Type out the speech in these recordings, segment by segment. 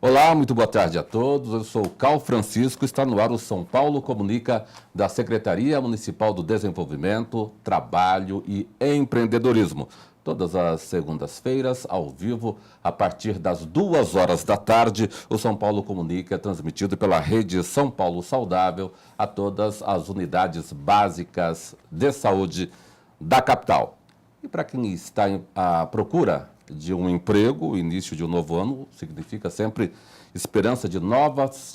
Olá, muito boa tarde a todos. Eu sou o Cal Francisco, está no ar o São Paulo Comunica da Secretaria Municipal do Desenvolvimento, Trabalho e Empreendedorismo. Todas as segundas-feiras, ao vivo, a partir das 2 horas da tarde, o São Paulo Comunica é transmitido pela rede São Paulo Saudável a todas as unidades básicas de saúde da capital. E para quem está à procura de um emprego, o início de um novo ano significa sempre esperança de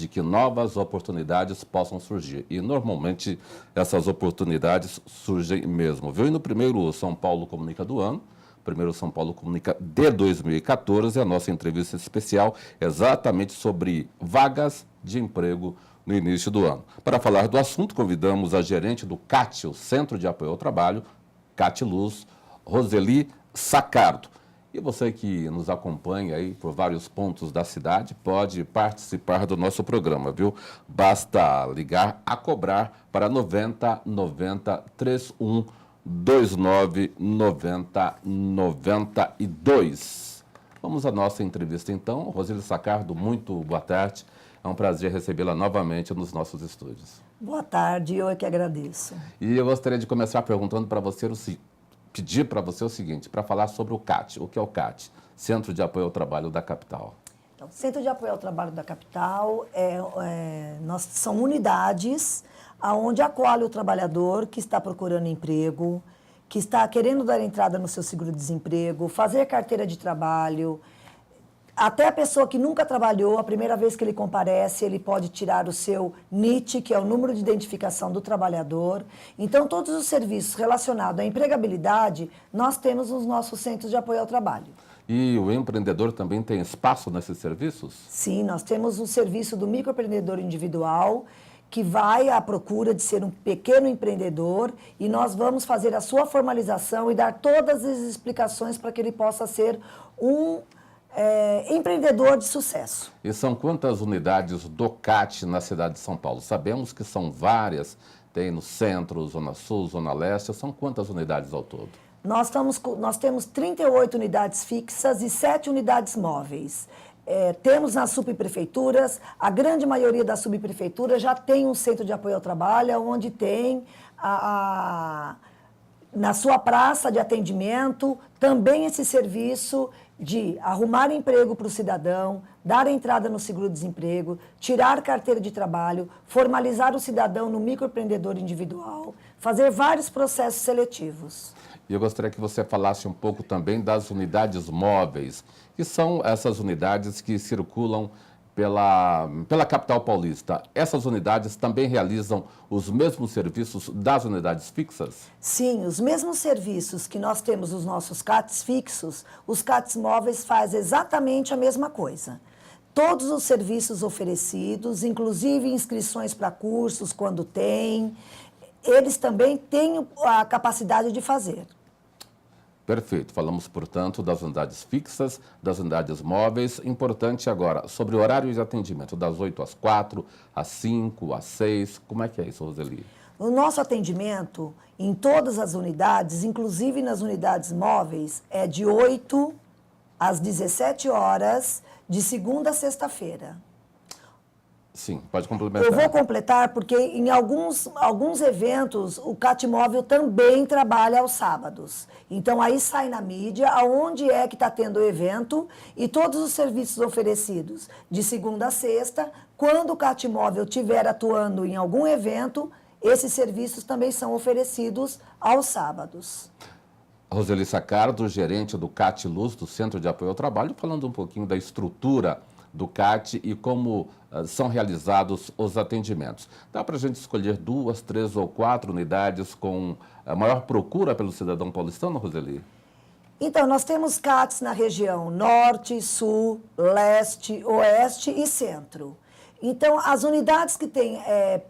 que novas oportunidades possam surgir. E normalmente essas oportunidades surgem mesmo. Viu? E no primeiro São Paulo Comunica do ano, primeiro São Paulo Comunica de 2014, a nossa entrevista especial exatamente sobre vagas de emprego no início do ano. Para falar do assunto, convidamos a gerente do CAT, o Centro de Apoio ao Trabalho, CAT Luz, Roseli Sacardo. E você que nos acompanha aí por vários pontos da cidade pode participar do nosso programa, viu? Basta ligar a cobrar para 90 90 31 29 90 92. Vamos à nossa entrevista então. Roseli Sacardo, muito boa tarde. É um prazer recebê-la novamente nos nossos estúdios. Boa tarde, eu é que agradeço. E eu gostaria de começar perguntando para você pedir para você o seguinte, para falar sobre o CAT. O que é o CAT? Centro de Apoio ao Trabalho da Capital. Então, Centro de Apoio ao Trabalho da Capital são unidades onde acolhe o trabalhador que está procurando emprego, que está querendo dar entrada no seu seguro-desemprego, fazer carteira de trabalho. Até a pessoa que nunca trabalhou, a primeira vez que ele comparece, ele pode tirar o seu NIT, que é o número de identificação do trabalhador. Então, todos os serviços relacionados à empregabilidade, nós temos nos nossos centros de apoio ao trabalho. E o empreendedor também tem espaço nesses serviços? Sim, nós temos o serviço do microempreendedor individual, que vai à procura de ser um pequeno empreendedor, e nós vamos fazer a sua formalização e dar todas as explicações para que ele possa ser um empreendedor de sucesso. E são quantas unidades do CAT na cidade de São Paulo? Sabemos que são várias, tem no centro, Zona Sul, Zona Leste, são quantas unidades ao todo? Nós temos 38 unidades fixas e 7 unidades móveis. Temos nas subprefeituras, a grande maioria das subprefeituras já tem um centro de apoio ao trabalho, onde tem na sua praça de atendimento também esse serviço de arrumar emprego para o cidadão, dar entrada no seguro-desemprego, tirar carteira de trabalho, formalizar o cidadão no microempreendedor individual, fazer vários processos seletivos. E eu gostaria que você falasse um pouco também das unidades móveis, que são essas unidades que circulam pela capital paulista. Essas unidades também realizam os mesmos serviços das unidades fixas? Sim, os mesmos serviços que nós temos nos nossos CATs fixos, os CATs móveis fazem exatamente a mesma coisa. Todos os serviços oferecidos, inclusive inscrições para cursos, quando tem, eles também têm a capacidade de fazer. Perfeito. Falamos, portanto, das unidades fixas, das unidades móveis. Importante agora, sobre o horário de atendimento, das 8 às 4, às 5, às 6. Como é que é isso, Roseli? O nosso atendimento em todas as unidades, inclusive nas unidades móveis, é de 8 às 17 horas, de segunda a sexta-feira. Sim, pode complementar. Eu vou completar porque em alguns eventos o CAT Móvel também trabalha aos sábados. Então aí sai na mídia aonde é que está tendo o evento e todos os serviços oferecidos de segunda a sexta. Quando o CAT Móvel estiver atuando em algum evento, esses serviços também são oferecidos aos sábados. Roseli Sacardo, gerente do CAT Luz, do Centro de Apoio ao Trabalho, falando um pouquinho da estrutura do CAT e como são realizados os atendimentos. Dá para a gente escolher 2, 3 ou 4 unidades com a maior procura pelo cidadão paulistano, Roseli? Então, nós temos CATs na região norte, sul, leste, oeste e centro. Então, as unidades que têm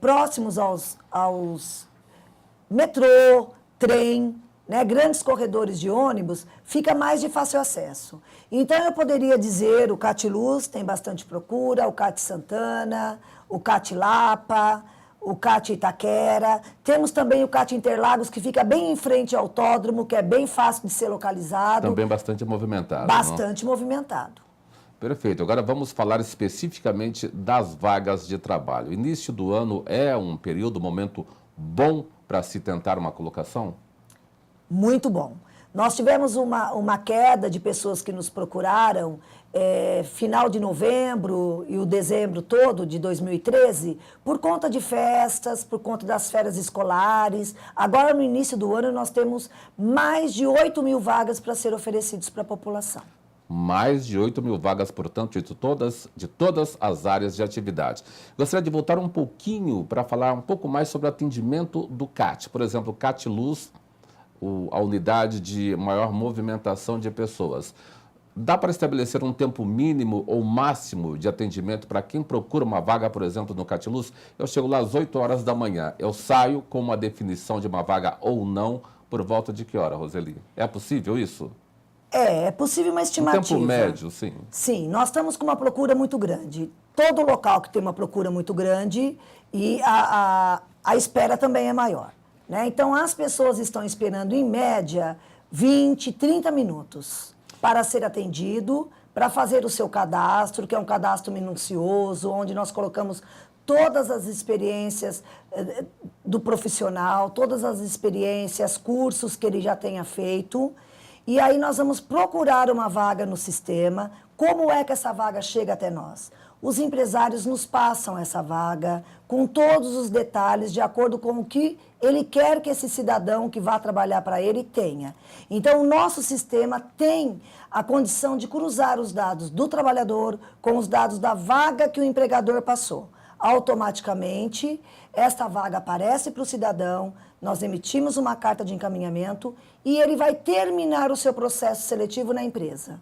próximos aos metrô, trem, né, grandes corredores de ônibus, fica mais de fácil acesso. Então, eu poderia dizer, o CAT Luz tem bastante procura, o CAT Santana, o CAT Lapa, o CAT Itaquera. Temos também o CAT Interlagos, que fica bem em frente ao autódromo, que é bem fácil de ser localizado. Também bastante movimentado. Bastante movimentado. Perfeito. Agora vamos falar especificamente das vagas de trabalho. Início do ano é um período, momento bom para se tentar uma colocação? Muito bom. Nós tivemos uma queda de pessoas que nos procuraram final de novembro e o dezembro todo de 2013 por conta de festas, por conta das férias escolares. Agora, no início do ano, nós temos mais de 8.000 vagas para ser oferecidas para a população. Mais de 8.000 vagas, portanto, de todas as áreas de atividade. Gostaria de voltar um pouquinho para falar um pouco mais sobre o atendimento do CAT. Por exemplo, CAT Luz, a unidade de maior movimentação de pessoas. Dá para estabelecer um tempo mínimo ou máximo de atendimento para quem procura uma vaga, por exemplo, no CAT Luz? Eu chego lá às 8 horas da manhã. Eu saio com uma definição de uma vaga ou não por volta de que hora, Roseli? É possível isso? É possível uma estimativa. Um tempo médio, sim. Sim, nós estamos com uma procura muito grande. Todo local que tem uma procura muito grande e a espera também é maior, né? Então, as pessoas estão esperando, em média, 20, 30 minutos para ser atendido, para fazer o seu cadastro, que é um cadastro minucioso, onde nós colocamos todas as experiências do profissional, todas as experiências, cursos que ele já tenha feito. E aí nós vamos procurar uma vaga no sistema. Como é que essa vaga chega até nós? Os empresários nos passam essa vaga com todos os detalhes de acordo com o que ele quer que esse cidadão que vá trabalhar para ele tenha. Então, o nosso sistema tem a condição de cruzar os dados do trabalhador com os dados da vaga que o empregador passou. Automaticamente, esta vaga aparece para o cidadão, nós emitimos uma carta de encaminhamento e ele vai terminar o seu processo seletivo na empresa.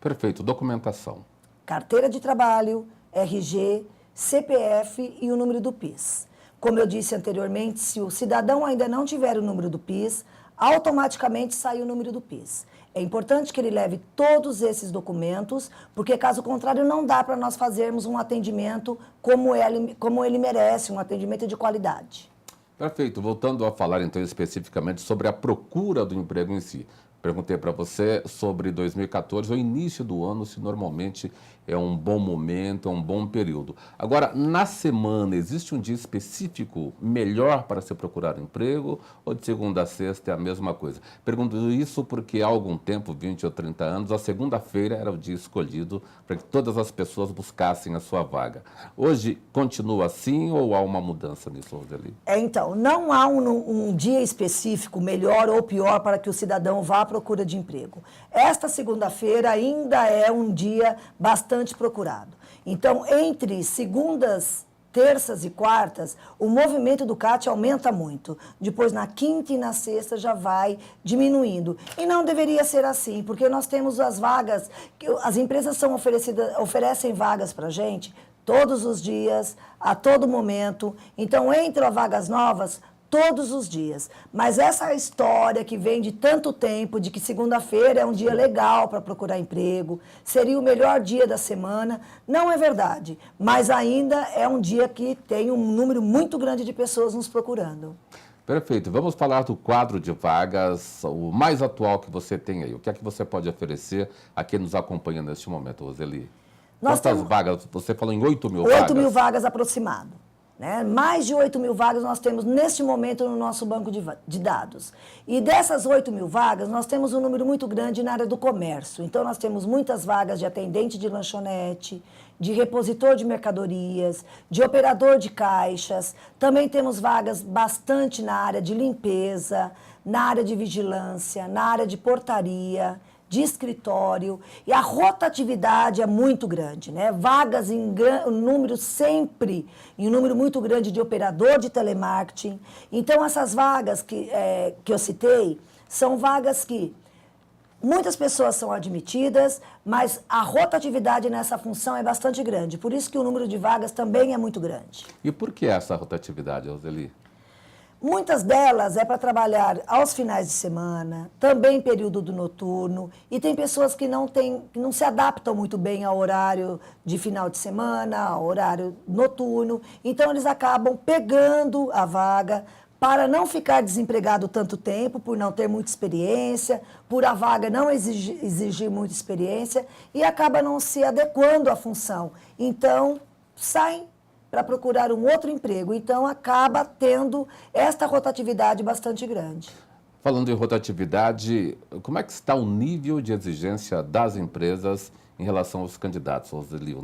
Perfeito. Documentação. Carteira de trabalho, RG, CPF e o número do PIS. Como eu disse anteriormente, se o cidadão ainda não tiver o número do PIS, automaticamente sai o número do PIS. É importante que ele leve todos esses documentos, porque caso contrário não dá para nós fazermos um atendimento como ele merece, um atendimento de qualidade. Perfeito. Voltando a falar então especificamente sobre a procura do emprego em si. Perguntei para você sobre 2014, o início do ano, se normalmente é um bom momento, é um bom período. Agora, na semana, existe um dia específico melhor para se procurar emprego ou de segunda a sexta é a mesma coisa? Pergunto isso porque há algum tempo, 20 ou 30 anos, a segunda-feira era o dia escolhido para que todas as pessoas buscassem a sua vaga. Hoje, continua assim ou há uma mudança nisso, Roseli? Então, não há um dia específico melhor ou pior para que o cidadão vá à procura de emprego. Esta segunda-feira ainda é um dia bastante procurado. Então, entre segundas, terças e quartas, o movimento do CAT aumenta muito. Depois, na quinta e na sexta, já vai diminuindo. E não deveria ser assim, porque nós temos as vagas, as empresas oferecem vagas para a gente todos os dias, a todo momento. Então, entram vagas novas todos os dias. Mas essa história que vem de tanto tempo, de que segunda-feira é um dia legal para procurar emprego, seria o melhor dia da semana, não é verdade. Mas ainda é um dia que tem um número muito grande de pessoas nos procurando. Perfeito. Vamos falar do quadro de vagas, o mais atual que você tem aí. O que é que você pode oferecer a quem nos acompanha neste momento, Roseli? Quantas vagas? Você falou em 8.000 vagas? 8.000 vagas aproximado. Né? Mais de 8.000 vagas nós temos neste momento no nosso banco de dados. E dessas 8.000 vagas, nós temos um número muito grande na área do comércio. Então, nós temos muitas vagas de atendente de lanchonete, de repositor de mercadorias, de operador de caixas. Também temos vagas bastante na área de limpeza, na área de vigilância, na área de portaria, de escritório, e a rotatividade é muito grande, né? Vagas em número sempre, em um número muito grande de operador de telemarketing. Então, essas vagas que eu citei, são vagas que muitas pessoas são admitidas, mas a rotatividade nessa função é bastante grande. Por isso que o número de vagas também é muito grande. E por que essa rotatividade, Roseli? Muitas delas é para trabalhar aos finais de semana, também período do noturno, e tem pessoas que não se adaptam muito bem ao horário de final de semana, ao horário noturno, então eles acabam pegando a vaga para não ficar desempregado tanto tempo, por não ter muita experiência, por a vaga não exigir muita experiência e acaba não se adequando à função. Então, saem para procurar um outro emprego. Então, acaba tendo esta rotatividade bastante grande. Falando em rotatividade, como é que está o nível de exigência das empresas em relação aos candidatos, Roseli?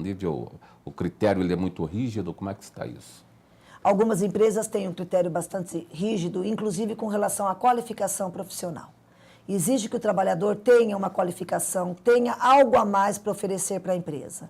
O critério ele é muito rígido, como é que está isso? Algumas empresas têm um critério bastante rígido, inclusive com relação à qualificação profissional. Exige que o trabalhador tenha uma qualificação, tenha algo a mais para oferecer para a empresa.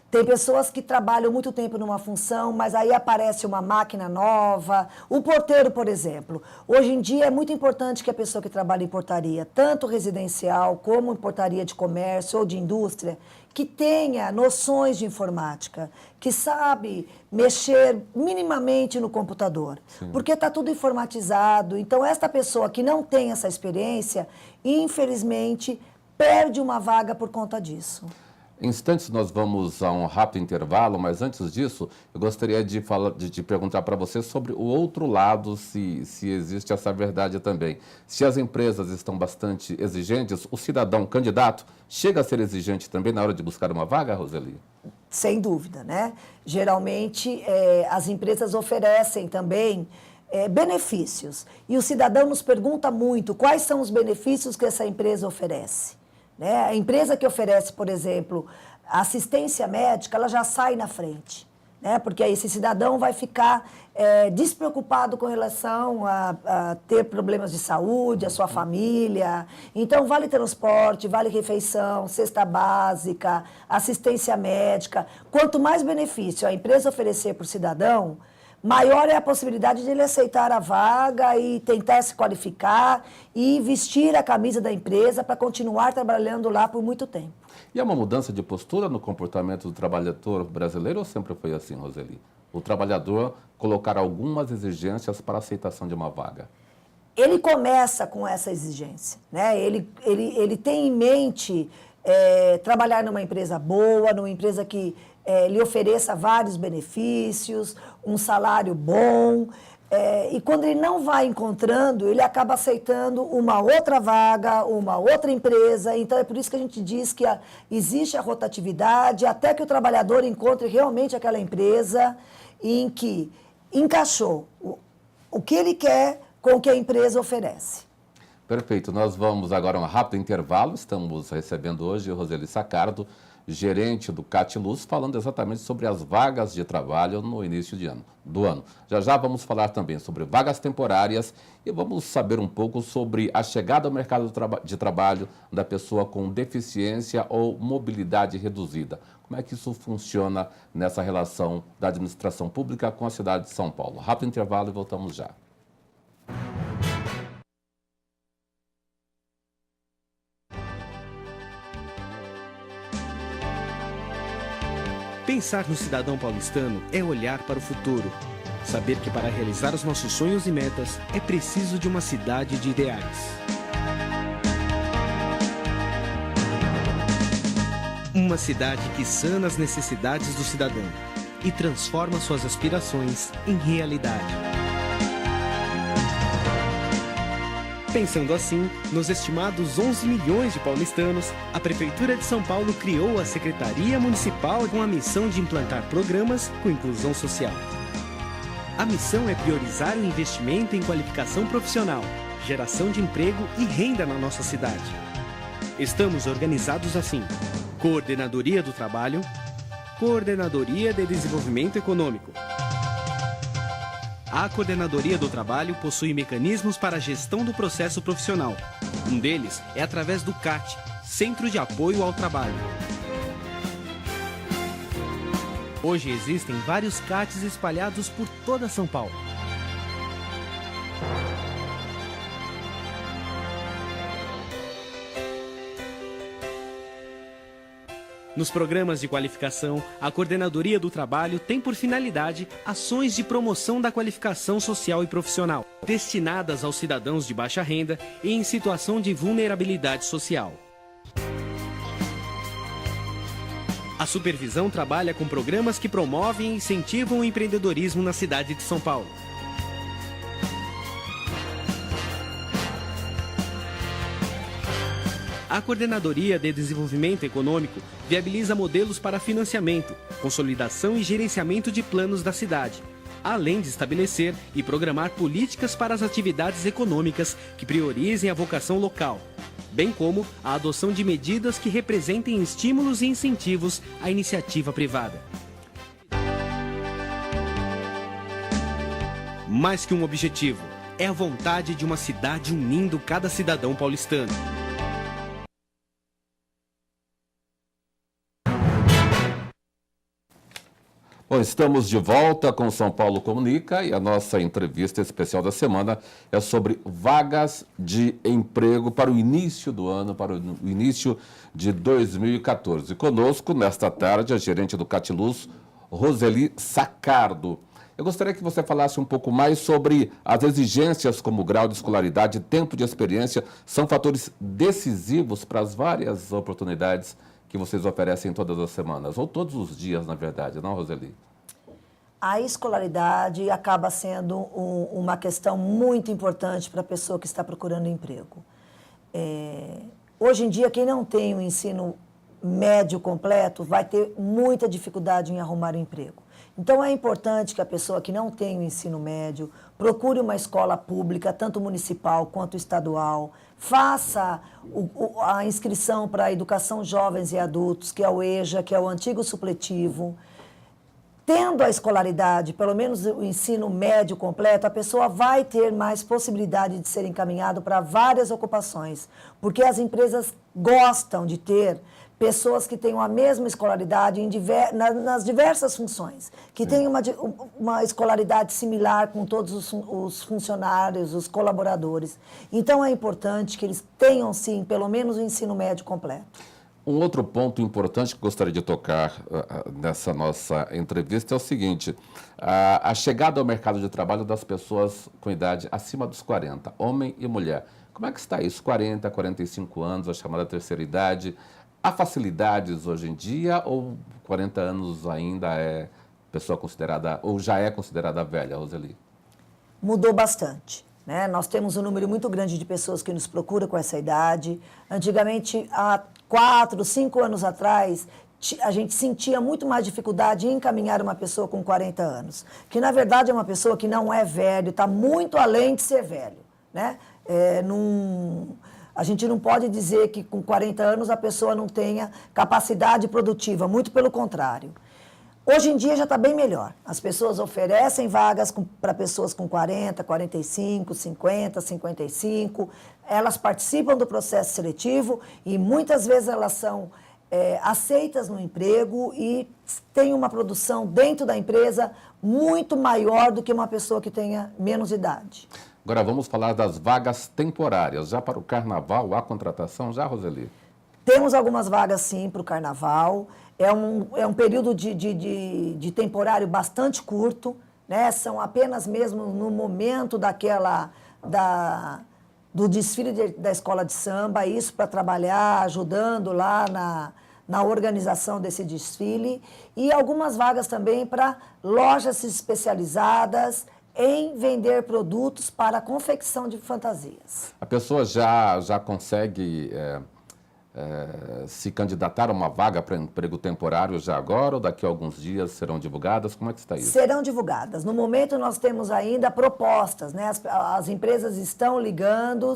Tem pessoas que trabalham muito tempo numa função, mas aí aparece uma máquina nova. O porteiro, por exemplo. Hoje em dia é muito importante que a pessoa que trabalha em portaria, tanto residencial como em portaria de comércio ou de indústria, que tenha noções de informática, que sabe mexer minimamente no computador. Sim. Porque está tudo informatizado. Então, esta pessoa que não tem essa experiência, infelizmente, perde uma vaga por conta disso. Em instantes nós vamos a um rápido intervalo, mas antes disso, eu gostaria de perguntar para você sobre o outro lado, se existe essa verdade também. Se as empresas estão bastante exigentes, o cidadão candidato chega a ser exigente também na hora de buscar uma vaga, Roseli? Sem dúvida, né? Geralmente, as empresas oferecem também benefícios. E o cidadão nos pergunta muito quais são os benefícios que essa empresa oferece. Né? A empresa que oferece, por exemplo, assistência médica, ela já sai na frente, né? Porque aí esse cidadão vai ficar despreocupado com relação a ter problemas de saúde, a sua família. Então, vale transporte, vale refeição, cesta básica, assistência médica. Quanto mais benefício a empresa oferecer para o cidadão, maior é a possibilidade de ele aceitar a vaga e tentar se qualificar e vestir a camisa da empresa para continuar trabalhando lá por muito tempo. E há uma mudança de postura no comportamento do trabalhador brasileiro ou sempre foi assim, Roseli? O trabalhador colocar algumas exigências para a aceitação de uma vaga? Ele começa com essa exigência, né? Ele tem em mente trabalhar numa empresa boa, numa empresa que lhe ofereça vários benefícios, um salário bom, e quando ele não vai encontrando, ele acaba aceitando uma outra vaga, uma outra empresa. Então, é por isso que a gente diz que existe a rotatividade até que o trabalhador encontre realmente aquela empresa em que encaixou o que ele quer com o que a empresa oferece. Perfeito. Nós vamos agora a um rápido intervalo. Estamos recebendo hoje Roseli Saccardo, gerente do Catiluz, falando exatamente sobre as vagas de trabalho no início do ano. Já vamos falar também sobre vagas temporárias e vamos saber um pouco sobre a chegada ao mercado de trabalho da pessoa com deficiência ou mobilidade reduzida. Como é que isso funciona nessa relação da administração pública com a cidade de São Paulo? Rápido intervalo e voltamos já. Pensar no cidadão paulistano é olhar para o futuro. Saber que para realizar os nossos sonhos e metas é preciso de uma cidade de ideais. Uma cidade que sana as necessidades do cidadão e transforma suas aspirações em realidade. Pensando assim, nos estimados 11 milhões de paulistanos, a Prefeitura de São Paulo criou a Secretaria Municipal com a missão de implantar programas com inclusão social. A missão é priorizar o investimento em qualificação profissional, geração de emprego e renda na nossa cidade. Estamos organizados assim: Coordenadoria do Trabalho, Coordenadoria de Desenvolvimento Econômico. A Coordenadoria do Trabalho possui mecanismos para a gestão do processo profissional. Um deles é através do CAT, Centro de Apoio ao Trabalho. Hoje existem vários CATs espalhados por toda São Paulo. Nos programas de qualificação, a Coordenadoria do Trabalho tem por finalidade ações de promoção da qualificação social e profissional, destinadas aos cidadãos de baixa renda e em situação de vulnerabilidade social. A supervisão trabalha com programas que promovem e incentivam o empreendedorismo na cidade de São Paulo. A Coordenadoria de Desenvolvimento Econômico viabiliza modelos para financiamento, consolidação e gerenciamento de planos da cidade, além de estabelecer e programar políticas para as atividades econômicas que priorizem a vocação local, bem como a adoção de medidas que representem estímulos e incentivos à iniciativa privada. Mais que um objetivo, é a vontade de uma cidade unindo cada cidadão paulistano. Bom, estamos de volta com São Paulo Comunica e a nossa entrevista especial da semana é sobre vagas de emprego para o início do ano, para o início de 2014. Conosco, nesta tarde, a gerente do Catiluz, Roseli Sacardo. Eu gostaria que você falasse um pouco mais sobre as exigências como grau de escolaridade e tempo de experiência são fatores decisivos para as várias oportunidades que vocês oferecem todas as semanas, ou todos os dias, na verdade, não, Roseli? A escolaridade acaba sendo uma questão muito importante para a pessoa que está procurando emprego. Hoje em dia, quem não tem o ensino médio completo vai ter muita dificuldade em arrumar um emprego. Então, é importante que a pessoa que não tem o ensino médio procure uma escola pública, tanto municipal quanto estadual, faça a inscrição para a Educação Jovens e Adultos, que é o EJA, que é o antigo supletivo. Tendo a escolaridade, pelo menos o ensino médio completo, a pessoa vai ter mais possibilidade de ser encaminhado para várias ocupações, porque as empresas gostam de ter pessoas que tenham a mesma escolaridade nas diversas funções, que tenham uma escolaridade similar com todos os funcionários, os colaboradores. Então, é importante que eles tenham, sim, pelo menos o ensino médio completo. Um outro ponto importante que gostaria de tocar nessa nossa entrevista é o seguinte: a chegada ao mercado de trabalho das pessoas com idade acima dos 40, homem e mulher. Como é que está isso? 40, 45 anos, a chamada terceira idade. Há facilidades hoje em dia ou 40 anos ainda é pessoa considerada, ou já é considerada velha, Roseli? Mudou bastante, né? Nós temos um número muito grande de pessoas que nos procuram com essa idade. Antigamente, há 4, 5 anos atrás, a gente sentia muito mais dificuldade em encaminhar uma pessoa com 40 anos, que na verdade é uma pessoa que não é velho, está muito além de ser velho, né? A gente não pode dizer que com 40 anos a pessoa não tenha capacidade produtiva, muito pelo contrário. Hoje em dia já está bem melhor. As pessoas oferecem vagas para pessoas com 40, 45, 50, 55. Elas participam do processo seletivo e muitas vezes elas são aceitas no emprego e têm uma produção dentro da empresa muito maior do que uma pessoa que tenha menos idade. Agora vamos falar das vagas temporárias. Já para o carnaval, há contratação já, Roseli? Temos algumas vagas, sim, para o carnaval. É um período de temporário bastante curto, né? São apenas mesmo no momento do desfile da escola de samba, isso para trabalhar, ajudando lá na organização desse desfile. E algumas vagas também para lojas especializadas em vender produtos para a confecção de fantasias. A pessoa já consegue se candidatar a uma vaga para emprego temporário já agora ou daqui a alguns dias serão divulgadas? Como é que está isso? Serão divulgadas. No momento nós temos ainda propostas, né? As empresas estão ligando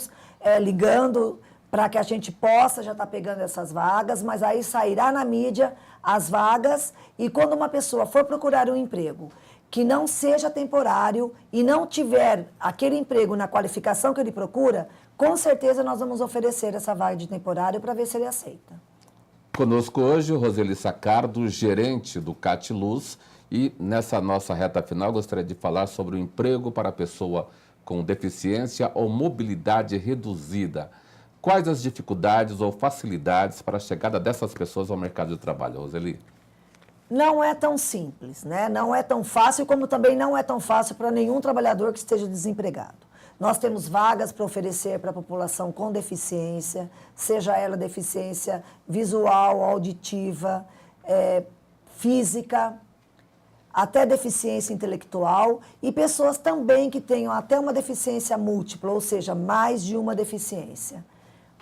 para que a gente possa já estar pegando essas vagas, mas aí sairá na mídia as vagas e quando uma pessoa for procurar um emprego que não seja temporário e não tiver aquele emprego na qualificação que ele procura, com certeza nós vamos oferecer essa vaga de temporário para ver se ele aceita. Conosco hoje, Roseli Sacardo, gerente do Catiluz, e nessa nossa reta final gostaria de falar sobre o emprego para a pessoa com deficiência ou mobilidade reduzida. Quais as dificuldades ou facilidades para a chegada dessas pessoas ao mercado de trabalho, Roseli? Não é tão simples, né? Não é tão fácil, como também não é tão fácil para nenhum trabalhador que esteja desempregado. Nós temos vagas para oferecer para a população com deficiência, seja ela deficiência visual, auditiva, física, até deficiência intelectual, e pessoas também que tenham até uma deficiência múltipla, ou seja, mais de uma deficiência.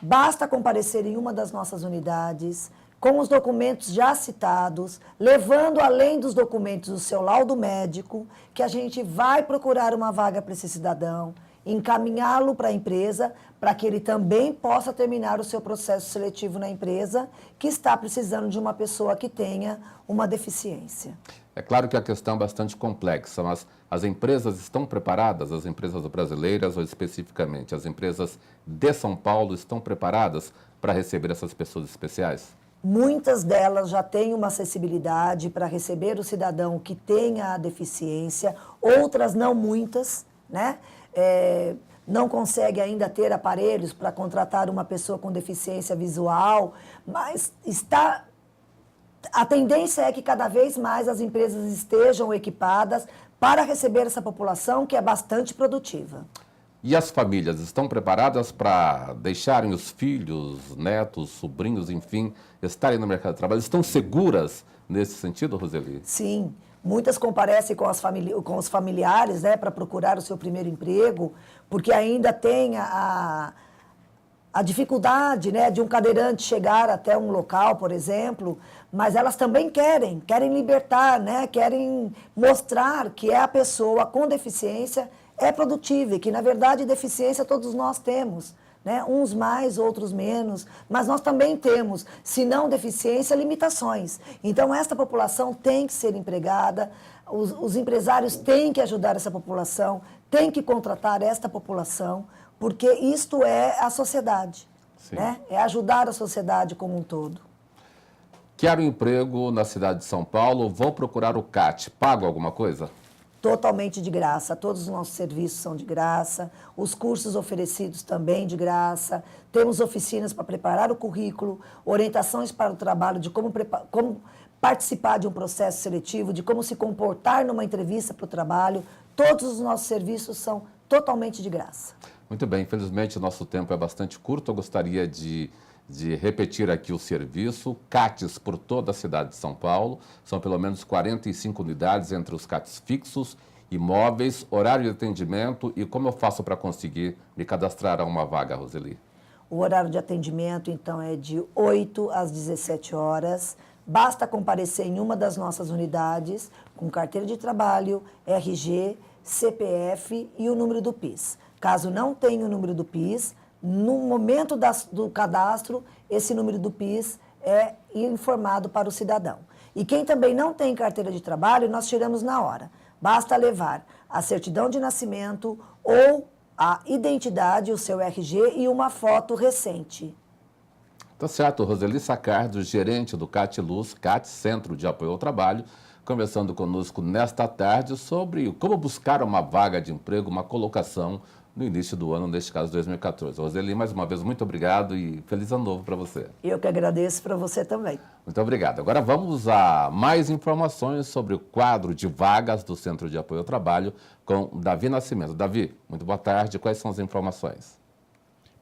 Basta comparecer em uma das nossas unidades, com os documentos já citados, levando além dos documentos o seu laudo médico, que a gente vai procurar uma vaga para esse cidadão, encaminhá-lo para a empresa, para que ele também possa terminar o seu processo seletivo na empresa, que está precisando de uma pessoa que tenha uma deficiência. É claro que a questão é bastante complexa, mas as empresas estão preparadas, as empresas brasileiras ou especificamente as empresas de São Paulo estão preparadas para receber essas pessoas especiais? Muitas delas já têm uma acessibilidade para receber o cidadão que tenha a deficiência, outras não muitas, né? Não consegue ainda ter aparelhos para contratar uma pessoa com deficiência visual, mas a tendência é que cada vez mais as empresas estejam equipadas para receber essa população que é bastante produtiva. E as famílias estão preparadas para deixarem os filhos, netos, sobrinhos, enfim, estarem no mercado de trabalho? Estão seguras nesse sentido, Roseli? Sim, muitas comparecem com os familiares, né, para procurar o seu primeiro emprego, porque ainda tem a dificuldade, né, de um cadeirante chegar até um local, por exemplo, mas elas também querem libertar, né, querem mostrar que é a pessoa com deficiência é produtiva e que, na verdade, deficiência todos nós temos, né, uns mais, outros menos, mas nós também temos, se não deficiência, limitações. Então, esta população tem que ser empregada, os empresários têm que ajudar essa população, têm que contratar esta população, porque isto é a sociedade, né? É ajudar a sociedade como um todo. Quero emprego na cidade de São Paulo, vou procurar o CAT. Pago alguma coisa? Totalmente de graça, todos os nossos serviços são de graça, os cursos oferecidos também de graça, temos oficinas para preparar o currículo, orientações para o trabalho, de como participar de um processo seletivo, de como se comportar numa entrevista para o trabalho, todos os nossos serviços são totalmente de graça. Muito bem, infelizmente o nosso tempo é bastante curto, eu gostaria de repetir aqui o serviço, CATs por toda a cidade de São Paulo, são pelo menos 45 unidades entre os CATs fixos, imóveis, horário de atendimento e como eu faço para conseguir me cadastrar a uma vaga, Roseli? O horário de atendimento, então, é de 8 às 17 horas, basta comparecer em uma das nossas unidades com carteira de trabalho, RG, CPF e o número do PIS. Caso não tenha o número do PIS, no momento do cadastro, esse número do PIS é informado para o cidadão. E quem também não tem carteira de trabalho, nós tiramos na hora. Basta levar a certidão de nascimento ou a identidade, o seu RG e uma foto recente. Tá certo, Roseli Sacardo, gerente do CAT Luz, CAT, Centro de Apoio ao Trabalho, conversando conosco nesta tarde sobre como buscar uma vaga de emprego, uma colocação no início do ano, neste caso 2014. Roseli, mais uma vez, muito obrigado e feliz ano novo para você. Eu que agradeço para você também. Muito obrigado. Agora vamos a mais informações sobre o quadro de vagas do Centro de Apoio ao Trabalho com Davi Nascimento. Davi, muito boa tarde. Quais são as informações?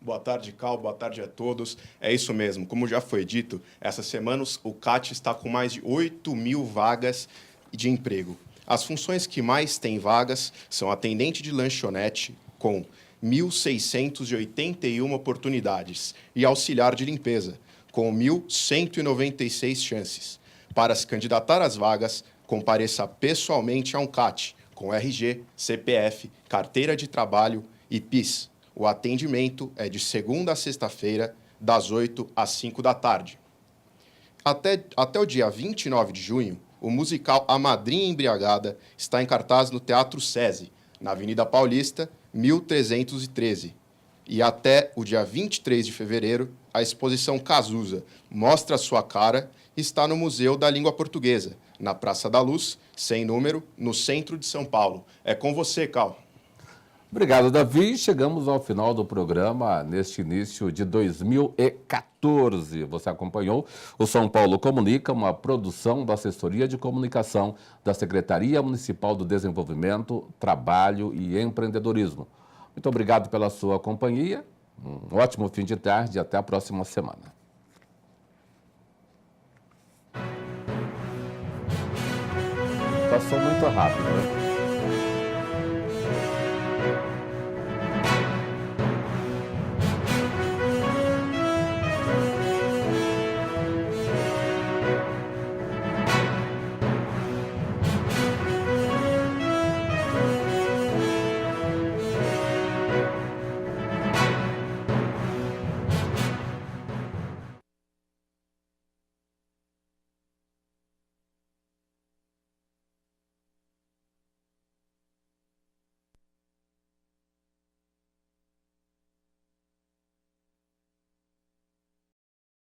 Boa tarde, Cal. Boa tarde a todos. É isso mesmo. Como já foi dito, essas semanas o CAT está com mais de 8.000 vagas de emprego. As funções que mais têm vagas são atendente de lanchonete, com 1.681 oportunidades, e auxiliar de limpeza, com 1.196 chances. Para se candidatar às vagas, compareça pessoalmente a um CAT, com RG, CPF, carteira de trabalho e PIS. O atendimento é de segunda a sexta-feira, das 8 às 5 da tarde. Até o dia 29 de junho, o musical A Madrinha Embriagada está em cartaz no Teatro SESI, na Avenida Paulista, 1313. E até o dia 23 de fevereiro, a exposição Cazuza, Mostra Sua Cara, está no Museu da Língua Portuguesa, na Praça da Luz, sem número, no centro de São Paulo. É com você, Cal. Obrigado, Davi. Chegamos ao final do programa neste início de 2014. Você acompanhou o São Paulo Comunica, uma produção da Assessoria de Comunicação da Secretaria Municipal do Desenvolvimento, Trabalho e Empreendedorismo. Muito obrigado pela sua companhia. Um ótimo fim de tarde e até a próxima semana. Passou muito rápido, né?